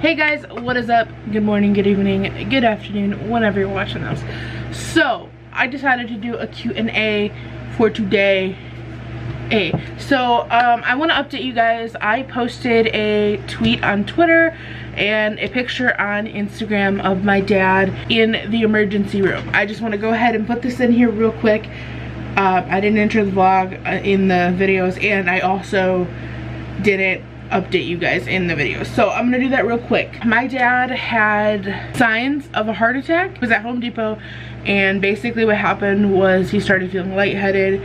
Hey guys, what is up? Good morning, good evening, good afternoon, whenever you're watching this. So, I decided to do a Q&A for today. I want to update you guys. I posted a tweet on Twitter and a picture on Instagram of my dad in the emergency room. I just want to go ahead and put this in here real quick. I didn't enter the vlog in the videos, and I also didn't update you guys in the video, so I'm gonna do that real quick. My dad had signs of a heart attack. He was at Home Depot, and basically what happened was he started feeling lightheaded.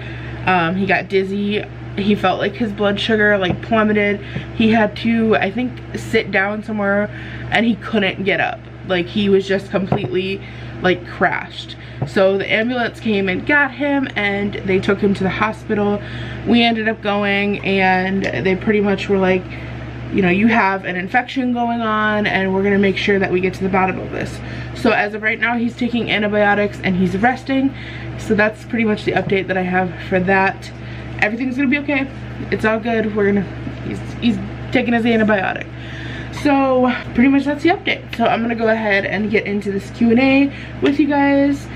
He got dizzy. He felt like his blood sugar like plummeted. He had to, I think, sit down somewhere, and he couldn't get up. Like, he was just completely like crashed. So the ambulance came and got him, and they took him to the hospital. We ended up going, and they pretty much were like, you know, you have an infection going on, and we're gonna make sure that we get to the bottom of this. So as of right now, he's taking antibiotics and he's resting. So that's pretty much the update that I have for that. Everything's gonna be okay. It's all good. He's taking his antibiotic. So pretty much that's the update. So I'm gonna go ahead and get into this Q&A with you guys.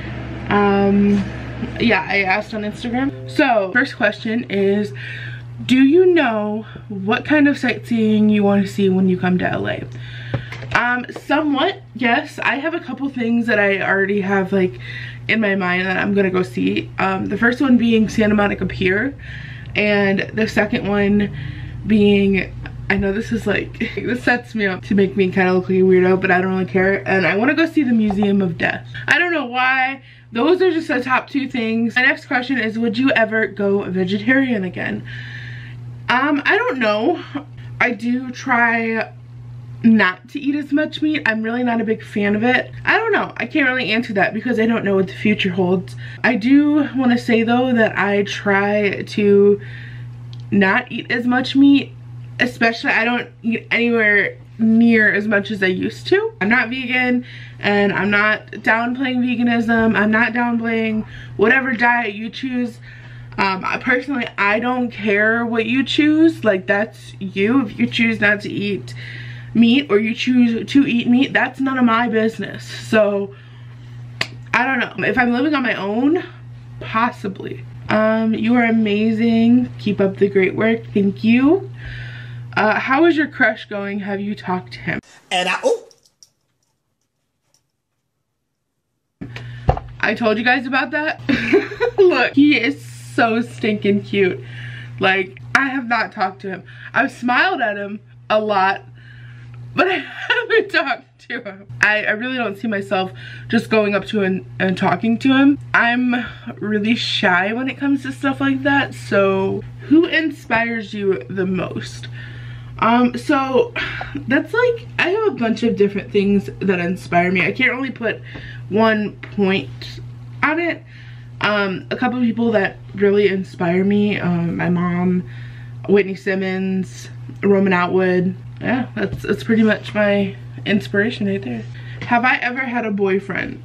Yeah, I asked on Instagram. So first question is, do you know what kind of sightseeing you want to see when you come to LA? Somewhat, yes. I have a couple things that I already have like in my mind that I'm gonna go see. The first one being Santa Monica Pier, and the second one being, I know this is like, this sets me up to make me kind of look like a weirdo, but I don't really care, and I want to go see the Museum of Death. I don't know why. Those are just the top two things. My next question is, would you ever go vegetarian again? I don't know. I do try not to eat as much meat. I'm really not a big fan of it. I don't know. I can't really answer that because I don't know what the future holds. I do want to say though that I try to not eat as much meat. Especially, I don't eat anywhere near as much as I used to. I'm not vegan, and I'm not downplaying veganism. I'm not downplaying whatever diet you choose. Personally, I don't care what you choose. Like, that's you. If you choose not to eat meat or you choose to eat meat, that's none of my business. So, I don't know. If I'm living on my own, possibly. You are amazing. Keep up the great work. Thank you. How is your crush going? Have you talked to him? And I told you guys about that. Look, he is so stinking cute. Like, I have not talked to him. I've smiled at him a lot, but I haven't talked to him. I really don't see myself just going up to him and talking to him. I'm really shy when it comes to stuff like that. So, who inspires you the most? So that's like, I have a bunch of different things that inspire me. I can't really put one point on it. A couple of people that really inspire me, my mom, Whitney Simmons, Roman Atwood. Yeah, that's pretty much my inspiration right there. Have I ever had a boyfriend?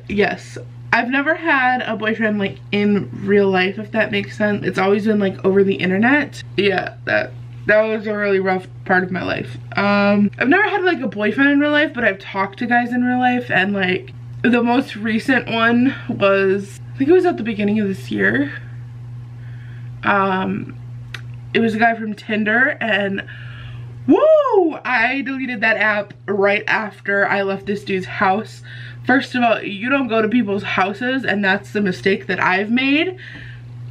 Yes. I've never had a boyfriend like in real life, if that makes sense. It's always been like over the internet. Yeah, that was a really rough part of my life. I've never had like a boyfriend in real life, but I've talked to guys in real life, and like the most recent one was, I think it was at the beginning of this year. It was a guy from Tinder, and woo! I deleted that app right after I left this dude's house. First of all, you don't go to people's houses, and that's the mistake that I've made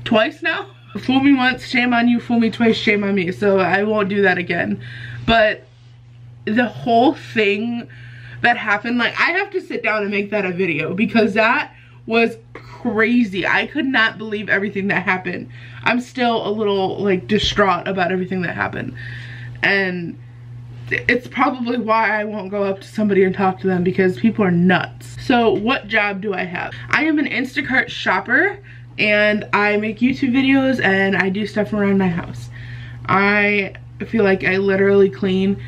twice now. Fool me once, shame on you. Fool me twice, shame on me. So I won't do that again. But the whole thing that happened, like, I have to sit down and make that a video because that was crazy. I could not believe everything that happened. I'm still a little like distraught about everything that happened, and it's probably why I won't go up to somebody and talk to them, because people are nuts. So what job do I have? I am an Instacart shopper, and I make YouTube videos, and I do stuff around my house. I feel like I literally clean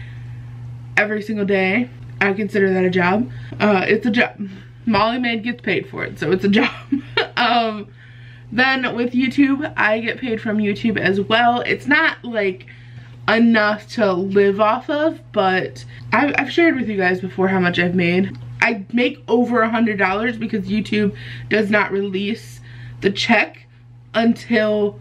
every single day. I consider that a job. It's a job. Molly Maid gets paid for it, so it's a job. Then with YouTube, I get paid from YouTube as well. It's not like enough to live off of, but I've shared with you guys before how much I've made. I make over $100 because YouTube does not release the check until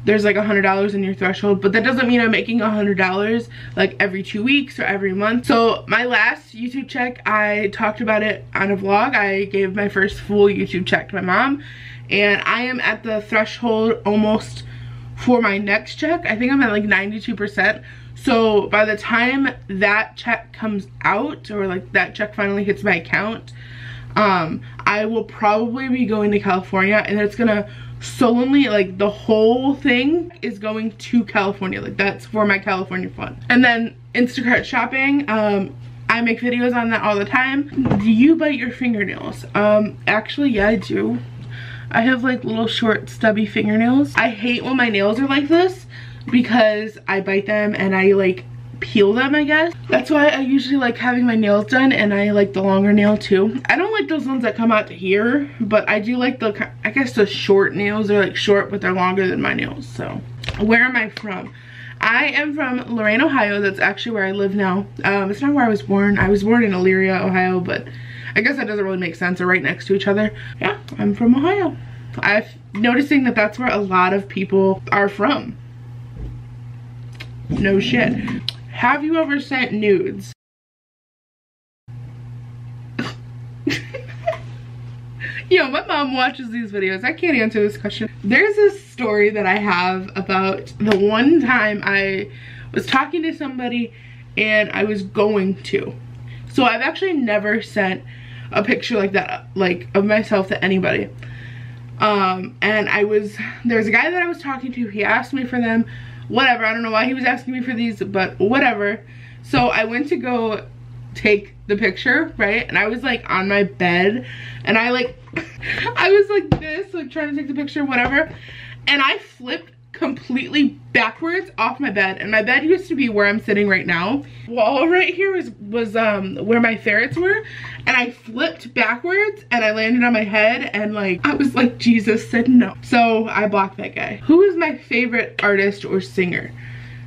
there's like $100 in your threshold, but that doesn't mean I'm making $100 like every 2 weeks or every month. So my last YouTube check, I talked about it on a vlog. I gave my first full YouTube check to my mom, and I am at the threshold almost for my next check. I think I'm at like 92%. So by the time that check comes out, or like that check finally hits my account, I will probably be going to California, and it's gonna solemnly, like, the whole thing is going to California. Like, that's for my California fund. And then Instacart shopping, I make videos on that all the time. Do you bite your fingernails? Actually, yeah, I do. I have like little short stubby fingernails. I hate when my nails are like this because I bite them and I like peel them, I guess. That's why I usually like having my nails done, and I like the longer nail too. I don't like those ones that come out to here, but I do like the, I guess the short nails. They're like short, but they're longer than my nails. So where am I from? I am from Lorain, Ohio. That's actually where I live now. It's not where I was born. I was born in Elyria, Ohio, but I guess that doesn't really make sense. They're right next to each other. Yeah, I'm from Ohio. I'm noticing that that's where a lot of people are from. No shit. Have you ever sent nudes? Yo, my mom watches these videos. I can't answer this question. There's this story that I have about the one time I was talking to somebody and I was going to. So I've actually never sent a picture like that, like of myself, to anybody. And there's a guy that I was talking to. He asked me for them. Whatever, I don't know why he was asking me for these, but whatever. So I went to go take the picture, right? And I was like on my bed, and I was like this, like trying to take the picture, whatever. And I flipped completely backwards off my bed, and my bed used to be where I'm sitting right now. Wall right here was where my ferrets were, and I flipped backwards and I landed on my head, and like I was like, Jesus said no. So I blocked that guy. Who is my favorite artist or singer?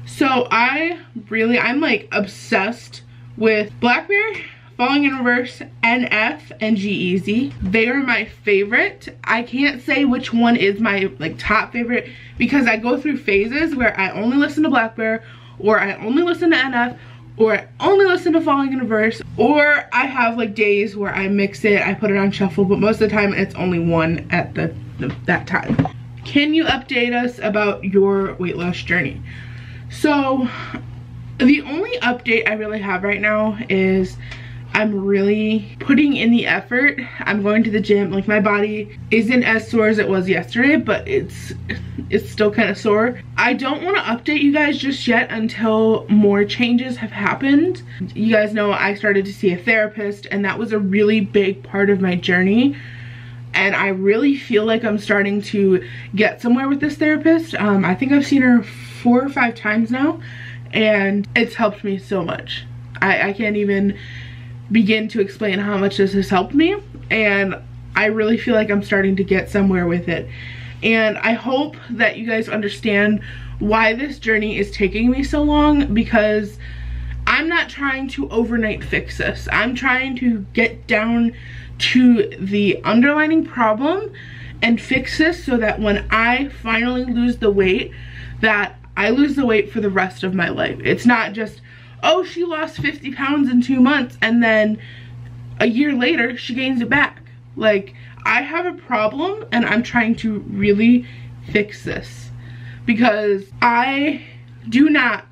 So I'm like obsessed with Blackbear, Falling in Reverse, NF, and G-Eazy. They are my favorite. I can't say which one is my like top favorite because I go through phases where I only listen to Blackbear, or I only listen to NF, or I only listen to Falling in Reverse, or I have like days where I mix it, I put it on shuffle, but most of the time it's only one at that time. Can you update us about your weight loss journey? So the only update I really have right now is I'm really putting in the effort. I'm going to the gym. Like, my body isn't as sore as it was yesterday, but it's still kind of sore. I don't want to update you guys just yet until more changes have happened. You guys know I started to see a therapist, and that was a really big part of my journey. And I really feel like I'm starting to get somewhere with this therapist. I think I've seen her 4 or 5 times now, and it's helped me so much. I can't even begin to explain how much this has helped me, and I really feel like I'm starting to get somewhere with it. And I hope that you guys understand why this journey is taking me so long, because I'm not trying to overnight fix this. I'm trying to get down to the underlying problem and fix this so that when I finally lose the weight, that I lose the weight for the rest of my life. It's not just, oh, she lost 50 pounds in 2 months and then a year later she gains it back. Like, I have a problem and I'm trying to really fix this because I do not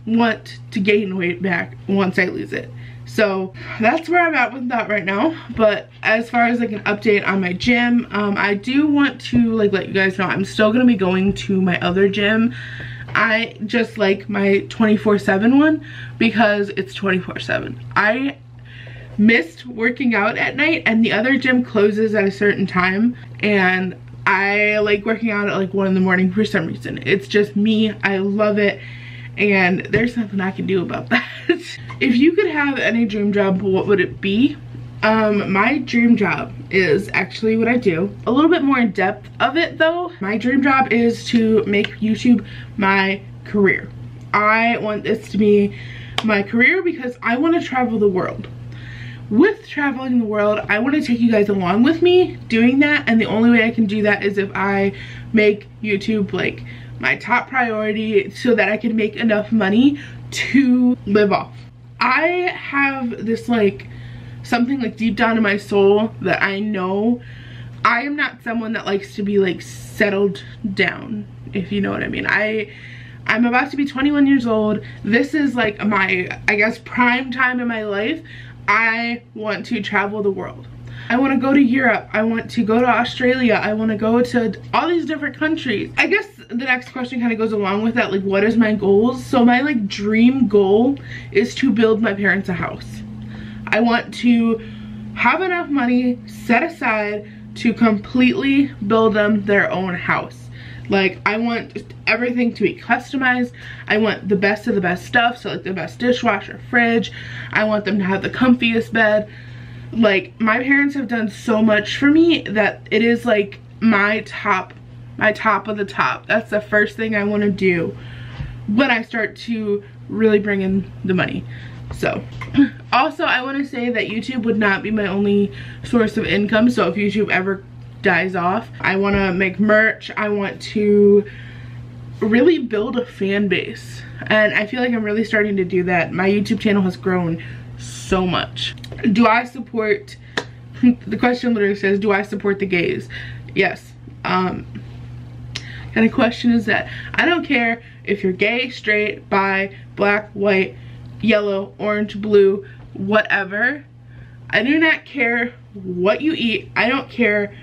want to gain weight back once I lose it. So that's where I'm at with that right now. But as far as like an update on my gym, I do want to like let you guys know I'm still gonna be going to my other gym. I just like my 24/7 one because it's 24/7. I missed working out at night, and the other gym closes at a certain time, and I like working out at like 1 in the morning for some reason. It's just me. I love it, and there's nothing I can do about that. If you could have any dream job, what would it be? My dream job is actually what I do. A little bit more in depth of it though. My dream job is to make YouTube my career. I want this to be my career because I want to travel the world. With traveling the world, I want to take you guys along with me doing that, and the only way I can do that is if I make YouTube like my top priority so that I can make enough money to live off. I have this like something like deep down in my soul that I know I am not someone that likes to be like settled down, if you know what I mean. I'm about to be 21 years old. This is like my, I guess, prime time in my life. I want to travel the world. I want to go to Europe. I want to go to Australia. I want to go to all these different countries. I guess the next question kind of goes along with that, like what is my goals? So my like dream goal is to build my parents a house. I want to have enough money set aside to completely build them their own house. Like I want just everything to be customized. I want the best of the best stuff, so like the best dishwasher, fridge. I want them to have the comfiest bed. Like my parents have done so much for me that it is like my top of the top. That's the first thing I want to do when I start to really bring in the money. So also I want to say that YouTube would not be my only source of income. So if YouTube ever dies off, I want to make merch. I want to really build a fan base, and I feel like I'm really starting to do that. My YouTube channel has grown so much. Do I support, the question literally says, do I support the gays? Yes. Kind of question is that I don't care if you're gay, straight, bi, black, white, yellow, orange, blue, whatever. I do not care what you eat. I don't care.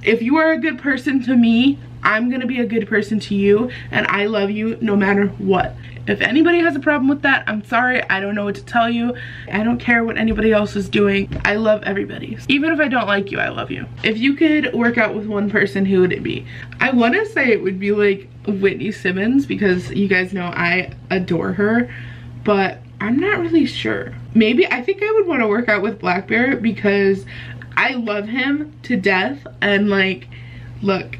If you are a good person to me, I'm gonna be a good person to you, and I love you no matter what. If anybody has a problem with that, I'm sorry, I don't know what to tell you. I don't care what anybody else is doing. I love everybody. Even if I don't like you, I love you. If you could work out with one person, who would it be? I wanna say it would be like Whitney Simmons, because you guys know I adore her, but I'm not really sure. Maybe, I think I would wanna work out with Black Bear because I love him to death, and like, look,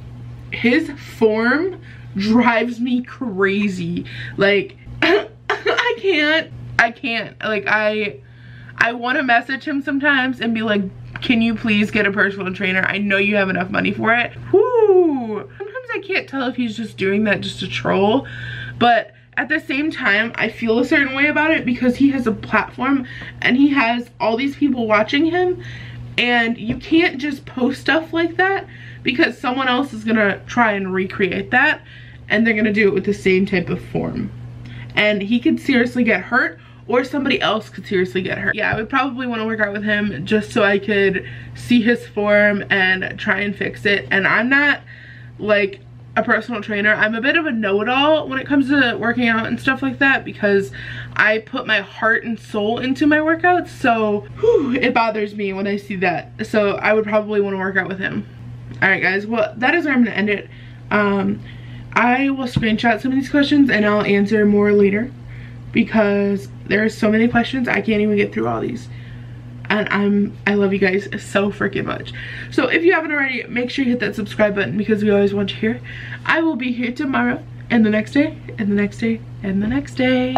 his form drives me crazy. Like, I can't. Like, I want to message him sometimes and be like, can you please get a personal trainer? I know you have enough money for it. Whoo! Sometimes I can't tell if he's just doing that just to troll, but at the same time, I feel a certain way about it because he has a platform and he has all these people watching him. And you can't just post stuff like that because someone else is gonna try and recreate that, and they're gonna do it with the same type of form. And he could seriously get hurt, or somebody else could seriously get hurt. Yeah, I would probably want to work out with him just so I could see his form and try and fix it. And I'm not like a personal trainer. I'm a bit of a know-it-all when it comes to working out and stuff like that because I put my heart and soul into my workouts, so whew, it bothers me when I see that. So I would probably want to work out with him. Alright guys, well that is where I'm gonna end it. I will screenshot some of these questions and I'll answer more later because there's so many questions I can't even get through all these. And I love you guys so freaking much. So if you haven't already, make sure you hit that subscribe button because we always want you here. I will be here tomorrow and the next day and the next day and the next day.